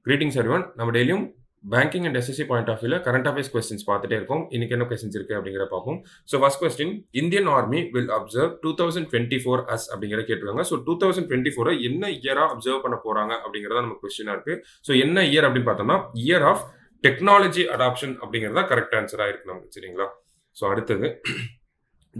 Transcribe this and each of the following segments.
Greetings everyone. நம்ம டெய்லியும் banking and SSC point of வியூல கரண்ட் அஃபேர்ஸ் கொஸ்டின்ஸ் பார்த்துட்டே இருக்கோம். இன்னைக்கு என்ன கொஸ்டின்ஸ் இருக்கு அப்படிங்கிறத பார்ப்போம். So first question, Indian army will observe 2024 as அப்படிங்கிற கேட்டிருக்காங்க. ஸோ 2024 என்ன இயரா அப்சர்வ் பண்ண போறாங்க அப்படிங்கிறத நமக்கு கொஸ்டினா இருக்கு. ஸோ என்ன இயர் அப்படின்னு பார்த்தோம்னா இயர் ஆஃப் டெக்னாலஜி அடாப்ஷன் அப்படிங்கிறதா கரெக்ட் ஆன்சரா இருக்கு நமக்கு. சரிங்களா? ஸோ அடுத்தது,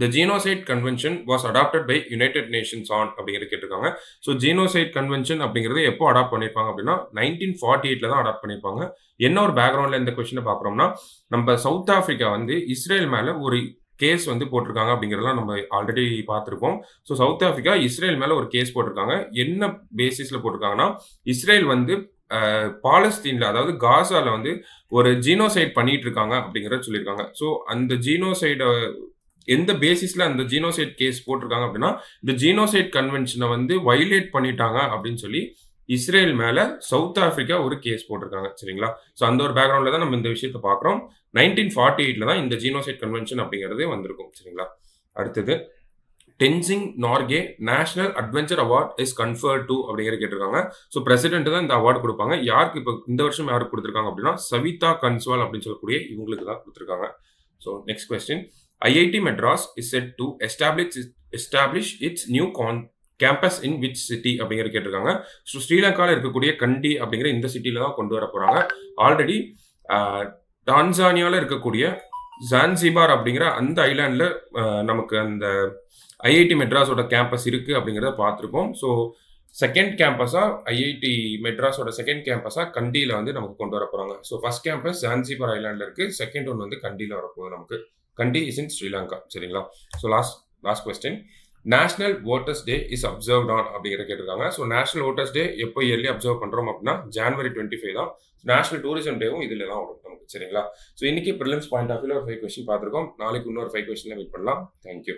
The Genocide Convention was adopted by United Nations on அப்படிங்கிறது கேட்டிருக்காங்க. ஸோ ஜீனோசைட் கன்வென்ஷன் அப்படிங்கிறது எப்போ அடாப்ட் பண்ணியிருப்பாங்க அப்படின்னா 1948 தான் அடாப்ட் பண்ணியிருப்பாங்க. என்ன ஒரு பேக்ரவுண்ட்ல இந்த கொஸ்டினை பார்க்குறோம்னா, நம்ம சவுத் ஆப்பிரிக்கா வந்து இஸ்ரேல் மேல ஒரு கேஸ் வந்து போட்டிருக்காங்க அப்படிங்கிறதெல்லாம் நம்ம ஆல்ரெடி பார்த்துருக்கோம். ஸோ சவுத் ஆப்பிரிக்கா இஸ்ரேல் மேல ஒரு கேஸ் போட்டிருக்காங்க. என்ன பேசிஸ்ல போட்டிருக்காங்கன்னா, இஸ்ரேல் வந்து பாலஸ்தீன்ல, அதாவது காசால வந்து ஒரு ஜீனோசைட் பண்ணிட்டு இருக்காங்க அப்படிங்கிறத சொல்லியிருக்காங்க. ஸோ அந்த ஜீனோசைட எந்த பேசிஸ்ல அந்த ஜீனோசைட் கேஸ் போட்டிருக்காங்க அப்படின்னா, இந்த ஜீனோசைட் கன்வென்ஷனை வந்து வயலேட் பண்ணிட்டாங்க அப்படின்னு சொல்லி இஸ்ரேல் மேல சவுத் ஆப்பிரிக்கா ஒரு கேஸ் போட்டிருக்காங்க. சரிங்களா? ஸோ அந்த ஒரு பேக்ரவுண்ட்ல தான் நம்ம இந்த விஷயத்தை பார்க்குறோம். 1948 தான் இந்த ஜீனோசைட் கன்வென்ஷன் அப்படிங்கிறதே வந்திருக்கும். சரிங்களா? அடுத்தது, Tenzing Norgay national adventure award is conferred to அப்படிங்கிற கேட்டிருக்காங்க. ஸோ பிரசிடென்ட் தான் இந்த அவார்டு கொடுப்பாங்க. யாருக்கு இப்போ இந்த வருஷம் யாருக்கு கொடுத்துருக்காங்க அப்படின்னா, சவிதா கன்ஸ்வால் அப்படின்னு சொல்லக்கூடிய இவங்களுக்கு தான் கொடுத்துருக்காங்க. So next question, IIT Madras is set to establish its new campus in which city அப்படிங்கிற கேட்டிருக்காங்க. ஸோ ஸ்ரீலங்காவில் இருக்கக்கூடிய கண்டி அப்படிங்கிற இந்த சிட்டியில தான் கொண்டு வர போறாங்க. ஆல்ரெடி டான்சானியாவில் இருக்கக்கூடிய ஜான்சிபார் அப்படிங்கிற அந்த ஐலாண்டில் நமக்கு அந்த ஐஐடி மெட்ராஸோட கேம்பஸ் இருக்கு அப்படிங்கிறத பார்த்துருக்கோம். ஸோ செகண்ட் கேம்பஸா ஐஐடி மெட்ராஸோட செகண்ட் கேம்பஸா கண்டியில் வந்து நமக்கு கொண்டு வர போறாங்க. ஸோ ஃபர்ஸ்ட் கேம்பஸ் ஜான்சிபார் ஐலாண்டில் இருக்கு, செகண்ட் ஒன் வந்து கண்டியில் வரப்போகுது நமக்கு. கண்டி இஸ் இன் ஸ்ரீலங்கா. சரிங்களா? So last question, national voters day is observed on அப்படிங்கிற கேட்டிருக்காங்க. ஸோ நேஷனல் வோட்டர்ஸ் டே எப்போ இயர்லி அப்சர்வ் பண்றோம் அப்படின்னா January 25 தான். நேஷனல் டூரிசம் டேவும் இதுல தான் வரும் நமக்கு. சரிங்களா? ஸோ இன்னைக்கு ப்ரிலிம்ஸ் பாயிண்ட் ஆஃப் வியூல ஒரு 5 கொஸ்டின் பார்த்துருக்கோம். நாளைக்கு இன்னொரு 5 கொஸ்டின்ல மீட் பண்ணலாம். தேங்க்யூ.